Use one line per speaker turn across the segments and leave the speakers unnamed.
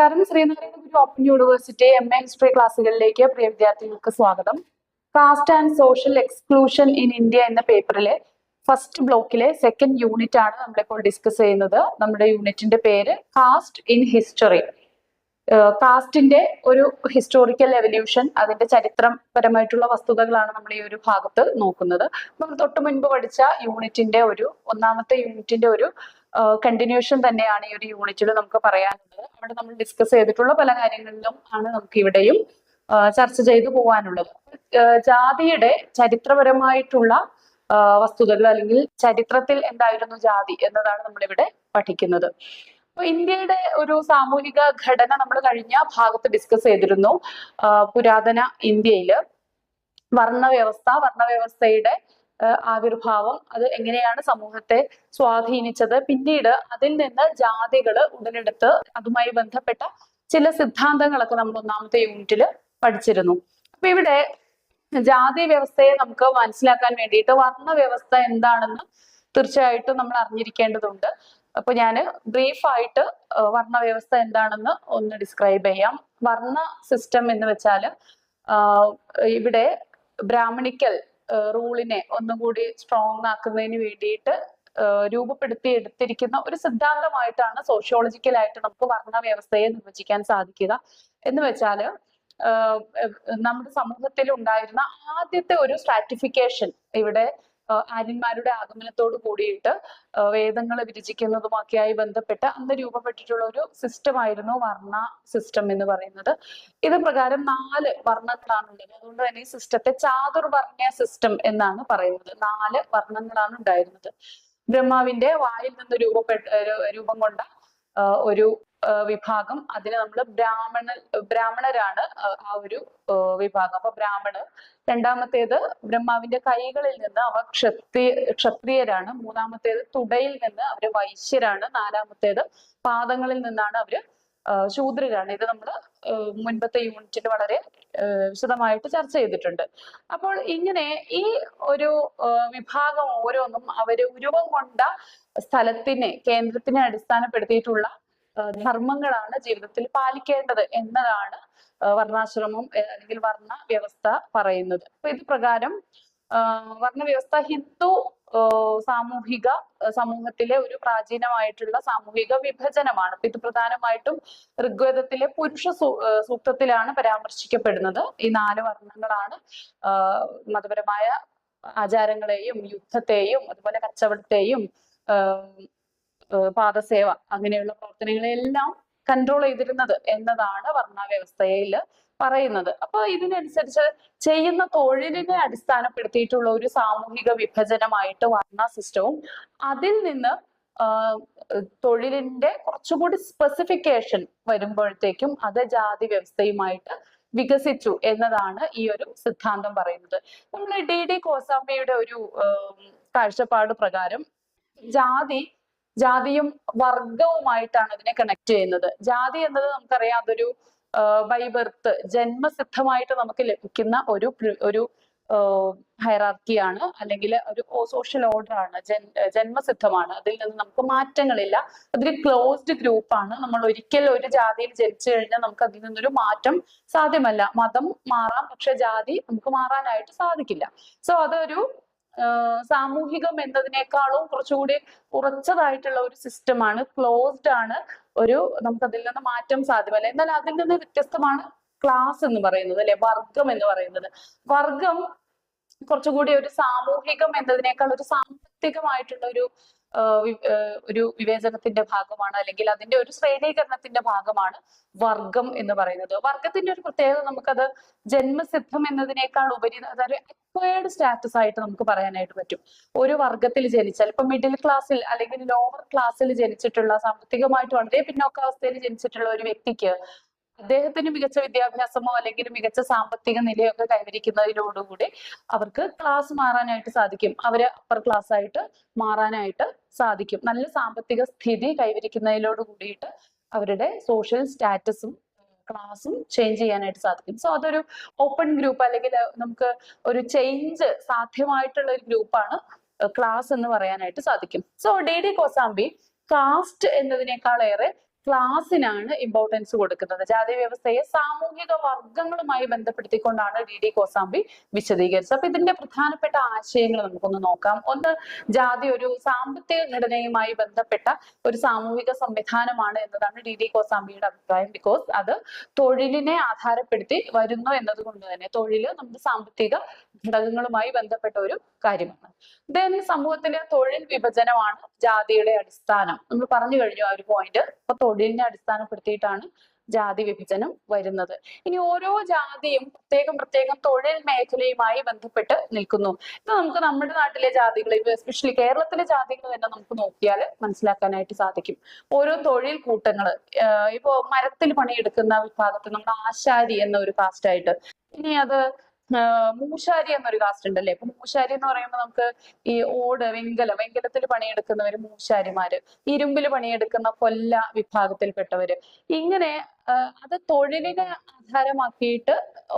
നമസ്കാരം. Sree Narayana Guru open university MA history ക്ലാസ്സുകളിലേക്ക് പ്രിയ വിദ്യാർത്ഥികൾക്ക് സ്വാഗതം. Caste and social exclusion in India എന്ന പേപ്പറിലെ ഫസ്റ്റ് ബ്ലോക്കിലെ സെക്കൻഡ് യൂണിറ്റ് ആണ് നമ്മളിപ്പോൾ ഡിസ്കസ് ചെയ്യുന്നത്. നമ്മുടെ യൂണിറ്റിന്റെ പേര് കാസ്റ്റ് ഇൻ ഹിസ്റ്ററി. കാസ്റ്റിന്റെ ഒരു ഹിസ്റ്റോറിക്കൽ എവല്യൂഷൻ, അതിന്റെ ചരിത്രപരമായിട്ടുള്ള വസ്തുതകളാണ് നമ്മൾ ഈ ഒരു ഭാഗത്ത് നോക്കുന്നത്. നമ്മൾ തൊട്ട് മുൻപ് പഠിച്ച യൂണിറ്റിന്റെ ഒന്നാമത്തെ യൂണിറ്റിന്റെ ഒരു കണ്ടിന്യൂഷൻ തന്നെയാണ് ഈ ഒരു യൂണിറ്റിൽ നമുക്ക് പറയാനുള്ളത്. അവിടെ നമ്മൾ ഡിസ്കസ് ചെയ്തിട്ടുള്ള പല കാര്യങ്ങളിലും ആണ് നമുക്ക് ഇവിടെയും ചർച്ച ചെയ്തു പോകാനുള്ളത്. ജാതിയുടെ ചരിത്രപരമായിട്ടുള്ള വസ്തുതകൾ അല്ലെങ്കിൽ ചരിത്രത്തിൽ എന്തായിരുന്നു ജാതി എന്നതാണ് നമ്മളിവിടെ പഠിക്കുന്നത്. അപ്പൊ ഇന്ത്യയുടെ ഒരു സാമൂഹിക ഘടന നമ്മൾ കഴിഞ്ഞ ഭാഗത്ത് ഡിസ്കസ് ചെയ്തിരുന്നു. പുരാതന ഇന്ത്യയില് വർണ്ണവ്യവസ്ഥയുടെ ആവിർഭാവം, അത് എങ്ങനെയാണ് സമൂഹത്തെ സ്വാധീനിച്ചത്, പിന്നീട് അതിൽ നിന്ന് ജാതികള് ഉടലെടുത്ത് അതുമായി ബന്ധപ്പെട്ട ചില സിദ്ധാന്തങ്ങളൊക്കെ നമ്മൾ ഒന്നാമത്തെ യൂണിറ്റിൽ പഠിച്ചിരുന്നു. അപ്പൊ ഇവിടെ ജാതി വ്യവസ്ഥയെ നമുക്ക് മനസ്സിലാക്കാൻ വേണ്ടിയിട്ട് വർണ്ണവ്യവസ്ഥ എന്താണെന്ന് തീർച്ചയായിട്ടും നമ്മൾ അറിഞ്ഞിരിക്കേണ്ടതുണ്ട്. അപ്പൊ ഞാൻ ബ്രീഫായിട്ട് വർണ്ണവ്യവസ്ഥ എന്താണെന്ന് ഒന്ന് ഡിസ്ക്രൈബ് ചെയ്യാം. വർണ്ണ സിസ്റ്റം എന്ന് വെച്ചാൽ ഇവിടെ ബ്രാഹ്മണിക്കൽ റൂളിനെ ഒന്നുകൂടി സ്ട്രോങ് ആക്കുന്നതിന് വേണ്ടിയിട്ട് രൂപപ്പെടുത്തി എടുത്തിരിക്കുന്ന ഒരു സിദ്ധാന്തമായിട്ടാണ് സോഷ്യോളജിക്കലായിട്ട് നമുക്ക് വർണ്ണവ്യവസ്ഥയെ നിർവചിക്കാൻ സാധിക്കുക. എന്ന് വെച്ചാൽ നമ്മുടെ സമൂഹത്തിൽ ഉണ്ടായിരുന്ന ആദ്യത്തെ ഒരു സ്ട്രാറ്റിഫിക്കേഷൻ, ഇവിടെ ആര്യന്മാരുടെ ആഗമനത്തോട് കൂടിയിട്ട് വേദങ്ങൾ വിരചിക്കുന്നതുമൊക്കെയായി ബന്ധപ്പെട്ട് അന്ന് രൂപപ്പെട്ടിട്ടുള്ള ഒരു സിസ്റ്റം ആയിരുന്നു വർണ്ണ സിസ്റ്റം എന്ന് പറയുന്നത്. ഇത് പ്രകാരം 4 വർണ്ണങ്ങളാണുള്ളത്. അതുകൊണ്ട് തന്നെ ഈ സിസ്റ്റത്തെ ചാതുർവർണ്ണ സിസ്റ്റം എന്നാണ് പറയുന്നത്. 4 വർണ്ണങ്ങളാണ് ഉണ്ടായിരുന്നത്. ബ്രഹ്മാവിന്റെ വായിൽ നിന്ന് രൂപം കൊണ്ട ഒരു വിഭാഗം, അതിന് നമ്മൾ ബ്രാഹ്മണരാണ് ആ ഒരു വിഭാഗം. അപ്പൊ ബ്രാഹ്മണർ. രണ്ടാമത്തേത് ബ്രഹ്മാവിന്റെ കൈകളിൽ നിന്ന് അവ ക്ഷത്രിയരാണ്. മൂന്നാമത്തേത് തുടയിൽ നിന്ന് അവര് വൈശ്യരാണ്. നാലാമത്തേത് പാദങ്ങളിൽ നിന്നാണ് അവര് ശൂദ്രരാണ്. ഇത് നമ്മൾ മുൻപത്തെ യൂണിറ്റിൽ വളരെ വിശദമായിട്ട് ചർച്ച ചെയ്തിട്ടുണ്ട്. അപ്പോൾ ഇങ്ങനെ ഈ ഒരു വിഭാഗം ഓരോന്നും അവര് ഉരുവം കൊണ്ട കേന്ദ്രത്തിനെ അടിസ്ഥാനപ്പെടുത്തിയിട്ടുള്ള ധർമ്മങ്ങളാണ് ജീവിതത്തിൽ പാലിക്കേണ്ടത് എന്നതാണ് വർണ്ണാശ്രമം അല്ലെങ്കിൽ വർണ്ണ വ്യവസ്ഥ പറയുന്നത്. അപ്പൊ ഇത് പ്രകാരം വർണ്ണവ്യവസ്ഥ ഹിന്ദു സമൂഹത്തിലെ ഒരു പ്രാചീനമായിട്ടുള്ള സാമൂഹിക വിഭജനമാണ്. ഇത് പ്രധാനമായിട്ടും ഋഗ്വേദത്തിലെ പുരുഷ സൂക്തത്തിലാണ് പരാമർശിക്കപ്പെടുന്നത്. ഈ 4 വർണ്ണങ്ങളാണ് മതപരമായ ആചാരങ്ങളെയും യുദ്ധത്തെയും അതുപോലെ കച്ചവടത്തെയും പാദസേവ അങ്ങനെയുള്ള പ്രവർത്തനങ്ങളെല്ലാം കൺട്രോൾ ചെയ്തിരുന്നത് എന്നതാണ് വർണ്ണവ്യവസ്ഥയിൽ പറയുന്നത്. അപ്പൊ ഇതിനനുസരിച്ച് ചെയ്യുന്ന തൊഴിലിനെ അടിസ്ഥാനപ്പെടുത്തിയിട്ടുള്ള ഒരു സാമൂഹിക വിഭജനമായിട്ട് വർണ്ണ സിസ്റ്റവും, അതിൽ നിന്ന് തൊഴിലിന്റെ കുറച്ചുകൂടി സ്പെസിഫിക്കേഷൻ വരുമ്പോഴത്തേക്കും അത് ജാതി വ്യവസ്ഥയുമായിട്ട് വികസിച്ചു എന്നതാണ് ഈ ഒരു സിദ്ധാന്തം പറയുന്നത്. നമ്മൾ D.D. കോസാംബിയുടെ ഒരു കാഴ്ചപ്പാട് പ്രകാരം ജാതിയും വർഗവുമായിട്ടാണ് ഇതിനെ കണക്ട് ചെയ്യുന്നത്. ജാതി എന്നത് നമുക്കറിയാം, അതൊരു ബൈ ബർത്ത് ജന്മസിദ്ധമായിട്ട് നമുക്ക് ലഭിക്കുന്ന ഒരു ഹൈറാർക്കിയാണ്, അല്ലെങ്കിൽ ഒരു സോഷ്യൽ ഓർഡർ ആണ്, ജന്മസിദ്ധമാണ്. അതിൽ നിന്ന് നമുക്ക് മാറ്റങ്ങളില്ല. അതൊരു ക്ലോസ്ഡ് ഗ്രൂപ്പാണ്. നമ്മൾ ഒരിക്കൽ ഒരു ജാതിയിൽ ജനിച്ചു കഴിഞ്ഞാൽ നമുക്ക് അതിൽ നിന്നൊരു മാറ്റം സാധ്യമല്ല. മതം മാറാം, പക്ഷെ ജാതി നമുക്ക് മാറാനായിട്ട് സാധിക്കില്ല. സോ അതൊരു സാമൂഹികം എന്നതിനേക്കാളും കുറച്ചുകൂടി ഉറച്ചതായിട്ടുള്ള ഒരു സിസ്റ്റമാണ്, ക്ലോസ്ഡ് ആണ്. നമുക്ക് അതിൽ നിന്ന് മാറ്റം സാധ്യമല്ല. എന്നാൽ അതിൽ നിന്ന് വ്യത്യസ്തമാണ് ക്ലാസ് എന്ന് പറയുന്നത്, അല്ലെ, വർഗം എന്ന് പറയുന്നത്. വർഗം കുറച്ചുകൂടി ഒരു സാമൂഹികം എന്നതിനേക്കാൾ ഒരു സാമ്പത്തികമായിട്ടുള്ള ഒരു വിവേചനത്തിന്റെ ഭാഗമാണ്, അല്ലെങ്കിൽ അതിന്റെ ഒരു ശ്രേണീകരണത്തിന്റെ ഭാഗമാണ് വർഗം എന്ന് പറയുന്നത്. വർഗത്തിന്റെ ഒരു പ്രത്യേകത, നമുക്കത് ജന്മസിദ്ധം എന്നതിനേക്കാൾ ഉപരി അതൊരു അക്വയർഡ് സ്റ്റാറ്റസ് ആയിട്ട് നമുക്ക് പറയാനായിട്ട് പറ്റും. ഒരു വർഗത്തിൽ ജനിച്ചാൽ, ഇപ്പൊ മിഡിൽ ക്ലാസ്സിൽ അല്ലെങ്കിൽ ലോവർ ക്ലാസ്സിൽ ജനിച്ചിട്ടുള്ള, സാമ്പത്തികമായിട്ട് വളരെ പിന്നോക്കാവസ്ഥയിൽ ജനിച്ചിട്ടുള്ള ഒരു വ്യക്തിക്ക് അദ്ദേഹത്തിന് മികച്ച വിദ്യാഭ്യാസമോ അല്ലെങ്കിൽ മികച്ച സാമ്പത്തിക നിലയൊക്കെ കൈവരിക്കുന്നതിനോടുകൂടി അവർക്ക് ക്ലാസ് മാറാനായിട്ട് സാധിക്കും. അവര് അപ്പർ ക്ലാസ് ആയിട്ട് മാറാനായിട്ട് സാധിക്കും. നല്ല സാമ്പത്തിക സ്ഥിതി കൈവരിക്കുന്നതിനോട് കൂടിയിട്ട് അവരുടെ സോഷ്യൽ സ്റ്റാറ്റസും ക്ലാസും ചേഞ്ച് ചെയ്യാനായിട്ട് സാധിക്കും. സോ അതൊരു ഓപ്പൺ ഗ്രൂപ്പ്, അല്ലെങ്കിൽ നമുക്ക് ഒരു ചേഞ്ച് സാധ്യമായിട്ടുള്ള ഒരു ഗ്രൂപ്പാണ് ക്ലാസ് എന്ന് പറയാനായിട്ട് സാധിക്കും. So D.D. കോസാംബി കാസ്റ്റ് എന്നതിനേക്കാളേറെ ക്ലാസിനാണ് ഇമ്പോർട്ടൻസ് കൊടുക്കുന്നത്. ജാതി വ്യവസ്ഥയെ സാമൂഹിക വർഗങ്ങളുമായി ബന്ധപ്പെടുത്തിക്കൊണ്ടാണ് DD കോസാംബി വിശദീകരിച്ചത്. അപ്പൊ ഇതിന്റെ പ്രധാനപ്പെട്ട ആശയങ്ങൾ നമുക്കൊന്ന് നോക്കാം. ഒന്ന്, ജാതി ഒരു സാമ്പത്തിക ഘടനയുമായി ബന്ധപ്പെട്ട ഒരു സാമൂഹിക സംവിധാനമാണ് എന്നതാണ് DD കോസാംബിയുടെ അഭിപ്രായം. ബിക്കോസ് അത് തൊഴിലിനെ ആധാരപ്പെടുത്തി വരുന്നു എന്നതുകൊണ്ട് തന്നെ തൊഴിൽ നമ്മുടെ സാമ്പത്തിക ഘടകങ്ങളുമായി ബന്ധപ്പെട്ട ഒരു കാര്യമാണ്. ദെൻ സമൂഹത്തിലെ തൊഴിൽ വിഭജനമാണ് ജാതിയുടെ അടിസ്ഥാനം. നമ്മൾ പറഞ്ഞു കഴിഞ്ഞു ആ ഒരു പോയിന്റ്. അപ്പൊ തൊഴിലിനെ അടിസ്ഥാനപ്പെടുത്തിയിട്ടാണ് ജാതി വിഭജനം വരുന്നത്. ഇനി ഓരോ ജാതിയും പ്രത്യേകം തൊഴിൽ മേഖലയുമായി ബന്ധപ്പെട്ട് നിൽക്കുന്നു. ഇത് നമുക്ക് നമ്മുടെ നാട്ടിലെ ജാതികൾ, എസ്പെഷ്യലി കേരളത്തിലെ ജാതികൾ തന്നെ നമുക്ക് നോക്കിയാൽ മനസ്സിലാക്കാനായിട്ട് സാധിക്കും. ഓരോ തൊഴിൽ കൂട്ടങ്ങള്, ഇപ്പോ മരത്തിൽ പണിയെടുക്കുന്ന വിഭാഗത്തിൽ നമ്മുടെ ആശാരി എന്ന ഒരു കാസ്റ്റ് ആയിട്ട്, ഇനി അത് മൂശാരി എന്നൊരു കാസ്റ്റ് ഉണ്ടല്ലേ. ഇപ്പൊ മൂശാരി എന്ന് പറയുമ്പോൾ നമുക്ക് ഈ ഓട്, വെങ്കലത്തിൽ പണിയെടുക്കുന്നവര് മൂശാരിമാര്, ഇരുമ്പിൽ പണിയെടുക്കുന്ന കൊല്ല വിഭാഗത്തിൽപ്പെട്ടവര്, ഇങ്ങനെ അത് തൊഴിലിനെ ആധാരമാക്കിയിട്ട്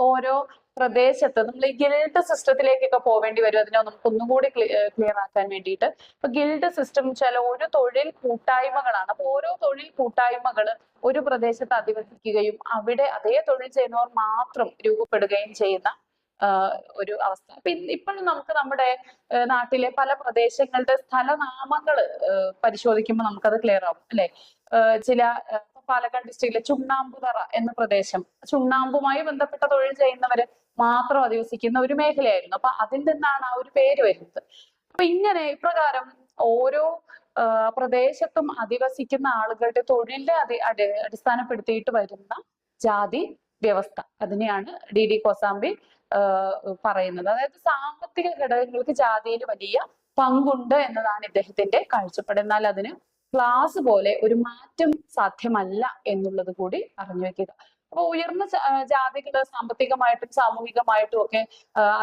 ഓരോ പ്രദേശത്ത് നമ്മൾ ഈ ഗിൽഡ് സിസ്റ്റത്തിലേക്കൊക്കെ പോവേണ്ടി വരും. അതിനെ നമുക്ക് ഒന്നുകൂടി ക്ലിയർ ആക്കാൻ വേണ്ടിയിട്ട്. ഇപ്പൊ ഗിൽഡ് സിസ്റ്റം വെച്ചാൽ ഓരോ തൊഴിൽ കൂട്ടായ്മകളാണ്. അപ്പൊ ഓരോ തൊഴിൽ കൂട്ടായ്മകള് ഒരു പ്രദേശത്ത് അധിവസിക്കുകയും അവിടെ അതേ തൊഴിൽ ചെയ്യുന്നവർ മാത്രം രൂപപ്പെടുകയും ചെയ്യുന്ന ഒരു അവസ്ഥ. അപ്പൊ ഇപ്പോഴും നമുക്ക് നമ്മുടെ നാട്ടിലെ പല പ്രദേശങ്ങളുടെ സ്ഥലനാമങ്ങള് പരിശോധിക്കുമ്പോൾ നമുക്കത് ക്ലിയർ ആവും അല്ലെ. ചില പാലക്കാട് ഡിസ്ട്രിക്റ്റിലെ ചുണ്ണാമ്പുതറ എന്ന പ്രദേശം ചുണ്ണാമ്പുമായി ബന്ധപ്പെട്ട തൊഴിൽ ചെയ്യുന്നവര് മാത്രം അധിവസിക്കുന്ന ഒരു മേഖലയായിരുന്നു. അപ്പൊ അതിൽ നിന്നാണ് ആ ഒരു പേര് വരുന്നത്. അപ്പൊ ഇങ്ങനെ ഇപ്രകാരം ഓരോ പ്രദേശത്തും അധിവസിക്കുന്ന ആളുകളുടെ തൊഴിലിനെ അടിസ്ഥാനപ്പെടുത്തിയിട്ട് വരുന്ന ജാതി വ്യവസ്ഥ, അതിനെയാണ് DD കോസാംബി പറയുന്നത്. അതായത് സാമ്പത്തിക ഘടകങ്ങൾക്ക് ജാതിയിൽ വലിയ പങ്കുണ്ട് എന്നതാണ് ഇദ്ദേഹത്തിന്റെ കാഴ്ചപ്പാട്. എന്നാൽ അതിന് ക്ലാസ് പോലെ ഒരു മാറ്റം സാധ്യമല്ല എന്നുള്ളത് കൂടി അറിഞ്ഞു വെക്കുക. അപ്പൊ ഉയർന്ന ജാതികള് സാമ്പത്തികമായിട്ടും സാമൂഹികമായിട്ടും ഒക്കെ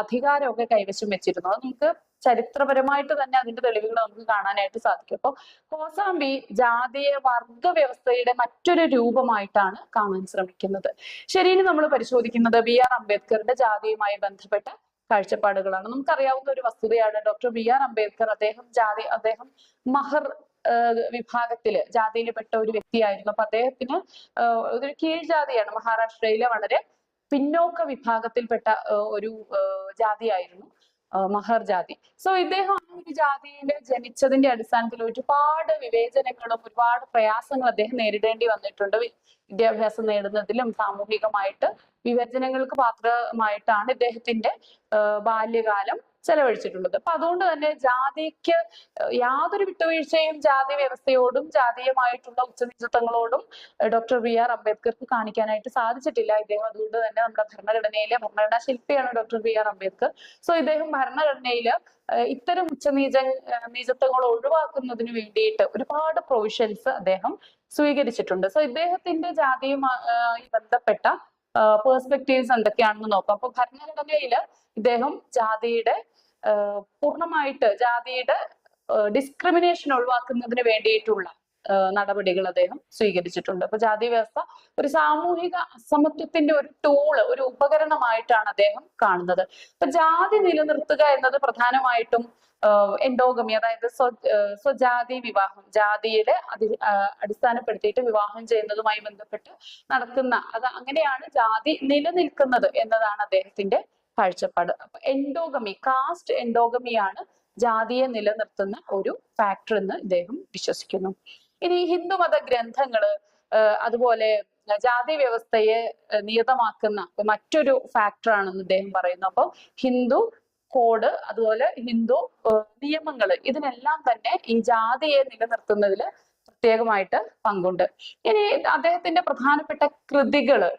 അധികാരമൊക്കെ കൈവശം വെച്ചിരുന്നു. അത് നമുക്ക് ചരിത്രപരമായിട്ട് തന്നെ അതിന്റെ തെളിവുകൾ നമുക്ക് കാണാനായിട്ട് സാധിക്കും. അപ്പൊ കോസാംബി ജാതീയ വർഗ വ്യവസ്ഥയുടെ മറ്റൊരു രൂപമായിട്ടാണ് കാണാൻ ശ്രമിക്കുന്നത്. ശരി, ഇനി നമ്മൾ പരിശോധിക്കുന്നത് BR അംബേദ്കറുടെ ജാതിയുമായി ബന്ധപ്പെട്ട കാഴ്ചപ്പാടുകളാണ്. നമുക്കറിയാവുന്ന ഒരു വസ്തുതയാണ് ഡോക്ടർ BR അംബേദ്കർ, അദ്ദേഹം മഹർ വിഭാഗത്തില് ജാതിയിൽ പെട്ട ഒരു വ്യക്തിയായിരുന്നു. അപ്പൊ അദ്ദേഹത്തിന് ഒരു കീഴ്ജാതിയാണ്, മഹാരാഷ്ട്രയിലെ വളരെ പിന്നോക്ക വിഭാഗത്തിൽപ്പെട്ട ഒരു ജാതിയായിരുന്നു മഹർ ജാതി. സോ ഇദ്ദേഹം ആ ഒരു ജാതിയിൽ ജനിച്ചതിന്റെ അടിസ്ഥാനത്തിൽ ഒരുപാട് വിവേചനങ്ങളും ഒരുപാട് പ്രയാസങ്ങളും അദ്ദേഹം നേരിടേണ്ടി വന്നിട്ടുണ്ട്. വിദ്യാഭ്യാസം നേടുന്നതിലും സാമൂഹികമായിട്ട് വിവേചനങ്ങൾക്ക് പാത്രമായിട്ടാണ് ഇദ്ദേഹത്തിന്റെ ബാല്യകാലം ചെലവഴിച്ചിട്ടുള്ളത്. അപ്പൊ അതുകൊണ്ട് തന്നെ ജാതിക്ക് യാതൊരു വിട്ടുവീഴ്ചയും ജാതി വ്യവസ്ഥയോടും ജാതീയമായിട്ടുള്ള ഉച്ചനീചത്വങ്ങളോടും ഡോക്ടർ BR അംബേദ്കർക്ക് കാണിക്കാനായിട്ട് സാധിച്ചിട്ടില്ല. ഇദ്ദേഹം അതുകൊണ്ട് തന്നെ നമ്മുടെ ഭരണഘടനാ ശില്പിയാണ് ഡോക്ടർ BR അംബേദ്കർ. സോ ഇദ്ദേഹം ഭരണഘടനയില് ഇത്തരം നീചത്വങ്ങൾ ഒഴിവാക്കുന്നതിന് വേണ്ടിയിട്ട് ഒരുപാട് പ്രൊവിഷൻസ് അദ്ദേഹം സ്വീകരിച്ചിട്ടുണ്ട്. സോ ഇദ്ദേഹത്തിന്റെ ജാതിയുമായി ബന്ധപ്പെട്ട പേഴ്സ്പെക്റ്റീവ്സ് എന്തൊക്കെയാണെന്ന് നോക്കാം. അപ്പൊ ഭരണഘടനയില് ഇദ്ദേഹം പൂർണ്ണമായിട്ട് ജാതിയുടെ ഡിസ്ക്രിമിനേഷൻ ഒഴിവാക്കുന്നതിന് വേണ്ടിയിട്ടുള്ള നടപടികൾ അദ്ദേഹം സ്വീകരിച്ചിട്ടുണ്ട്. അപ്പൊ ജാതി വ്യവസ്ഥ ഒരു സാമൂഹിക അസമത്വത്തിന്റെ ഒരു ടൂള്, ഒരു ഉപകരണമായിട്ടാണ് അദ്ദേഹം കാണുന്നത്. അപ്പൊ ജാതി നിലനിർത്തുക എന്നത് പ്രധാനമായിട്ടും എൻഡോഗമി, അതായത് സ്വജാതി വിവാഹം, ജാതിയുടെ അടിസ്ഥാനപ്പെടുത്തിയിട്ട് വിവാഹം ചെയ്യുന്നതുമായി ബന്ധപ്പെട്ട് നടക്കുന്ന അങ്ങനെയാണ് ജാതി നിലനിൽക്കുന്നത് എന്നതാണ് അദ്ദേഹത്തിന്റെ കാഴ്ചപ്പാട്. അപ്പൊ എൻഡോഗമി, കാസ്റ്റ് എൻഡോഗമിയാണ് ജാതിയെ നിലനിർത്തുന്ന ഒരു ഫാക്ടർ എന്ന് ഇദ്ദേഹം വിശ്വസിക്കുന്നു. ഇനി ഹിന്ദുമത ഗ്രന്ഥങ്ങള് അതുപോലെ ജാതി വ്യവസ്ഥയെ നിയതമാക്കുന്ന മറ്റൊരു ഫാക്ടർ ആണെന്ന് ഇദ്ദേഹം പറയുന്നു. അപ്പൊ ഹിന്ദു കോഡ് അതുപോലെ ഹിന്ദു നിയമങ്ങള് ഇതിനെല്ലാം തന്നെ ഈ ജാതിയെ നിലനിർത്തുന്നതിൽ പ്രത്യേകമായിട്ട് പങ്കുണ്ട്. ഇനി അദ്ദേഹത്തിന്റെ പ്രധാനപ്പെട്ട കൃതികള്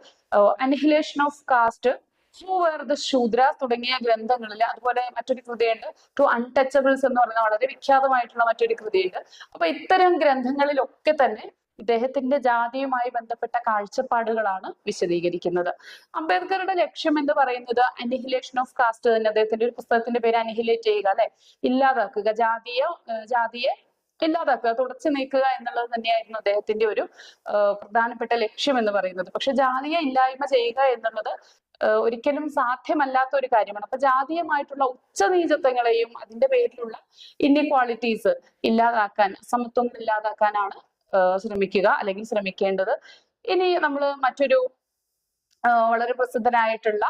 annihilation of caste, who were the Shudras തുടങ്ങിയ ഗ്രന്ഥങ്ങളിൽ, അതുപോലെ മറ്റൊരു കൃതിയുണ്ട് ടു അൺടച്ചബിൾസ് എന്ന് പറയുന്ന വളരെ വിഖ്യാതമായിട്ടുള്ള മറ്റൊരു കൃതിയുണ്ട്. അപ്പൊ ഇത്തരം ഗ്രന്ഥങ്ങളിലൊക്കെ തന്നെ ഇദ്ദേഹത്തിന്റെ ജാതിയുമായി ബന്ധപ്പെട്ട കാഴ്ചപ്പാടുകളാണ് വിശദീകരിക്കുന്നത്. അംബേദ്കറുടെ ലക്ഷ്യം എന്ന് പറയുന്നത് അനിഹിലേഷൻ ഓഫ് കാസ്റ്റ് തന്നെ. അദ്ദേഹത്തിന്റെ ഒരു പുസ്തകത്തിന്റെ പേര് അനിഹിലേറ്റ് ചെയ്യുക, അല്ലെ, ഇല്ലാതാക്കുക, ജാതിയെ ഇല്ലാതാക്കുക, തുടച്ചു നീക്കുക എന്നുള്ളത് തന്നെയായിരുന്നു അദ്ദേഹത്തിന്റെ ഒരു പ്രധാനപ്പെട്ട ലക്ഷ്യം എന്ന് പറയുന്നത്. പക്ഷെ ജാതിയെ ഇല്ലായ്മ ചെയ്യുക എന്നുള്ളത് ഒരിക്കലും സാധ്യമല്ലാത്ത ഒരു കാര്യമാണ്. അപ്പൊ ജാതീയമായിട്ടുള്ള ഉച്ചനീചത്വങ്ങളെയും അതിന്റെ പേരിലുള്ള ഇൻഇക്വാളിറ്റീസ് ഇല്ലാതാക്കാൻ, അസമത്വങ്ങൾ ഇല്ലാതാക്കാനാണ് ശ്രമിക്കുക അല്ലെങ്കിൽ ശ്രമിക്കേണ്ടത്. ഇനി നമ്മൾ മറ്റൊരു വളരെ പ്രസിദ്ധനായിട്ടുള്ള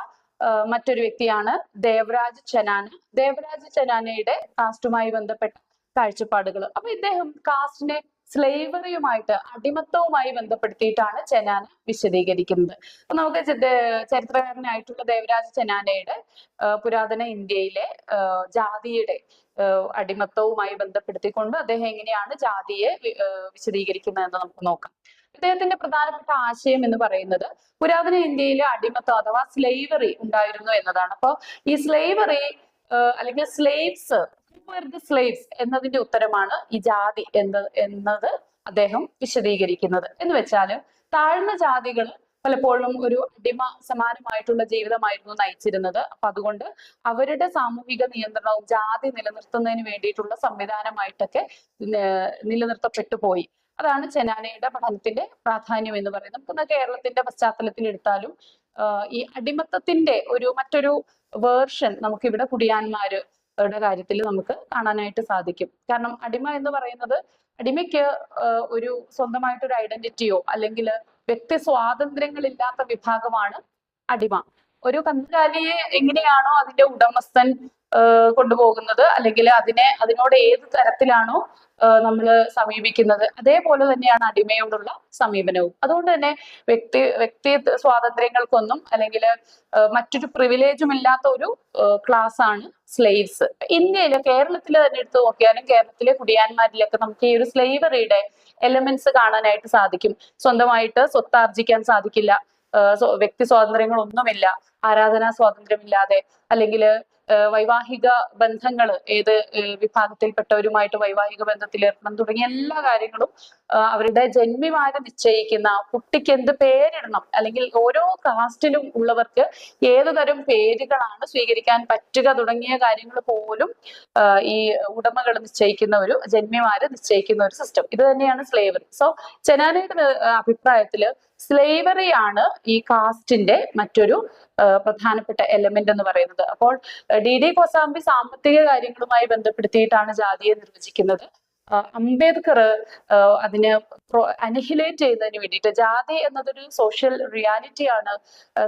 മറ്റൊരു വ്യക്തിയാണ് ദേവരാജ് ചനാന. ദേവരാജ് ചനാനയുടെ കാസ്റ്റുമായി ബന്ധപ്പെട്ട കാഴ്ചപ്പാടുകൾ. അപ്പൊ ഇദ്ദേഹം കാസ്റ്റിനെ സ്ലേവറിയുമായിട്ട്, അടിമത്തവുമായി ബന്ധപ്പെടുത്തിയിട്ടാണ് ചെനാന വിശദീകരിക്കുന്നത്. അപ്പൊ നമുക്ക് ചരിത്രകാരനായിട്ടുള്ള ദേവരാജ ചെനാനയുടെ പുരാതന ഇന്ത്യയിലെ ജാതിയുടെ അടിമത്തവുമായി ബന്ധപ്പെടുത്തിക്കൊണ്ട് അദ്ദേഹം എങ്ങനെയാണ് ജാതിയെ വിശദീകരിക്കുന്നതെന്ന് നമുക്ക് നോക്കാം. അദ്ദേഹത്തിന്റെ പ്രധാനപ്പെട്ട ആശയം എന്ന് പറയുന്നത് പുരാതന ഇന്ത്യയിലെ അടിമത്തം അഥവാ സ്ലേവറി ഉണ്ടായിരുന്നു എന്നതാണ്. അപ്പൊ ഈ സ്ലേവറി അല്ലെങ്കിൽ സ്ലേവ്സ് സ്ലേവ്സ് എന്നതിന്റെ ഉത്തരമാണ് ഈ ജാതി എന്നത് അദ്ദേഹം വിശദീകരിക്കുന്നത്. എന്ന് വെച്ചാല് താഴ്ന്ന ജാതികൾ പലപ്പോഴും ഒരു അടിമ സമാനമായിട്ടുള്ള ജീവിതമായിരുന്നു നയിച്ചിരുന്നത്. അപ്പൊ അതുകൊണ്ട് അവരുടെ സാമൂഹിക നിയന്ത്രണവും ജാതി നിലനിർത്തുന്നതിന് വേണ്ടിയിട്ടുള്ള സംവിധാനമായിട്ടൊക്കെ നിലനിർത്തപ്പെട്ടു പോയി. അതാണ് ചെനാനയുടെ പഠനത്തിന്റെ പ്രാധാന്യം എന്ന് പറയുന്നത്. നമുക്ക് കേരളത്തിന്റെ പശ്ചാത്തലത്തിൽ എടുത്താലും ഈ അടിമത്തത്തിന്റെ മറ്റൊരു വേർഷൻ നമുക്കിവിടെ കുടിയാന്മാരുടെ കാര്യത്തിൽ നമുക്ക് കാണാനായിട്ട് സാധിക്കും. കാരണം അടിമ എന്ന് പറയുന്നത്, അടിമയ്ക്ക് ഒരു സ്വന്തമായിട്ടൊരു ഐഡന്റിറ്റിയോ അല്ലെങ്കിൽ വ്യക്തി സ്വാതന്ത്ര്യങ്ങളില്ലാത്ത വിഭാഗമാണ് അടിമ. ഒരു കന്നുകാലിയെ എങ്ങനെയാണോ അതിന്റെ ഉടമസ്ഥൻ കൊണ്ടുപോകുന്നത്, അല്ലെങ്കിൽ അതിനോട് ഏത് തരത്തിലാണോ നമ്മൾ സമീപിക്കുന്നത്, അതേപോലെ തന്നെയാണ് അടിമയോടുള്ള സമീപനവും. അതുകൊണ്ട് തന്നെ വ്യക്തി സ്വാതന്ത്ര്യങ്ങൾക്കൊന്നും അല്ലെങ്കിൽ മറ്റൊരു പ്രിവിലേജും ഇല്ലാത്ത ഒരു ക്ലാസ് ആണ് സ്ലേവ്സ്. ഇന്ത്യയിലെ, കേരളത്തിൽ തന്നെ എടുത്തു നോക്കിയാലും കേരളത്തിലെ കുടിയാന്മാരിലൊക്കെ നമുക്ക് ഈ ഒരു സ്ലേവറിയുടെ എലമെന്റ്സ് കാണാനായിട്ട് സാധിക്കും. സ്വന്തമായിട്ട് സ്വത്താർജിക്കാൻ സാധിക്കില്ല, വ്യക്തി സ്വാതന്ത്ര്യങ്ങളൊന്നുമില്ല, ആരാധനാ സ്വാതന്ത്ര്യമില്ലാതെ, അല്ലെങ്കിൽ വൈവാഹിക ബന്ധങ്ങൾ ഏത് വിഭാഗത്തിൽപ്പെട്ടവരുമായിട്ട് വൈവാഹിക ബന്ധത്തിൽ ഏർപ്പെടണം തുടങ്ങിയ എല്ലാ കാര്യങ്ങളും അവരുടെ ജന്മിമാരെ നിശ്ചയിക്കുന്ന, കുട്ടിക്ക് എന്ത് പേരിടണം, അല്ലെങ്കിൽ ഓരോ കാസ്റ്റിലും ഉള്ളവർക്ക് ഏതുതരം പേരുകളാണ് സ്വീകരിക്കാൻ പറ്റുക തുടങ്ങിയ കാര്യങ്ങൾ പോലും ഈ ഉടമകൾ നിശ്ചയിക്കുന്ന ജന്മിമാര് നിശ്ചയിക്കുന്ന ഒരു സിസ്റ്റം. ഇത് തന്നെയാണ് സ്ലേവറി. സോ ചെനാനയുടെ അഭിപ്രായത്തില് സ്ലേവറിയാണ് ഈ കാസ്റ്റിന്റെ മറ്റൊരു പ്രധാനപ്പെട്ട എലമെന്റ് എന്ന് പറയുന്നത്. അപ്പോൾ ഡി കോസാംബി സാമ്പത്തിക കാര്യങ്ങളുമായി ബന്ധപ്പെടുത്തിയിട്ടാണ് ജാതിയെ നിർവചിക്കുന്നത്. അംബേദ്കർ അതിനെ അനിഹിലേറ്റ് ചെയ്യുന്നതിന് വേണ്ടിയിട്ട്, ജാതി എന്നതൊരു സോഷ്യൽ റിയാലിറ്റി ആണ്,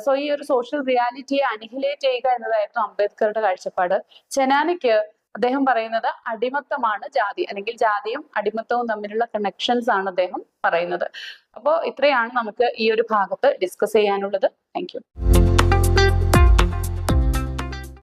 സോ ഈ ഒരു സോഷ്യൽ റിയാലിറ്റിയെ അനിഹിലേറ്റ് ചെയ്യുക എന്നതായിരുന്നു അംബേദ്കറുടെ കാഴ്ചപ്പാട്. ചെനാനയ്ക്ക് അദ്ദേഹം പറയുന്നത് അടിമത്തമാണ് ജാതി, അല്ലെങ്കിൽ ജാതിയും അടിമത്തവും തമ്മിലുള്ള കണക്ഷൻസ് ആണ് അദ്ദേഹം പറയുന്നത്. അപ്പോൾ ഇത്രയാണ് നമുക്ക് ഈ ഒരു ഭാഗത്ത് ഡിസ്കസ് ചെയ്യാനുള്ളത്. Thank you.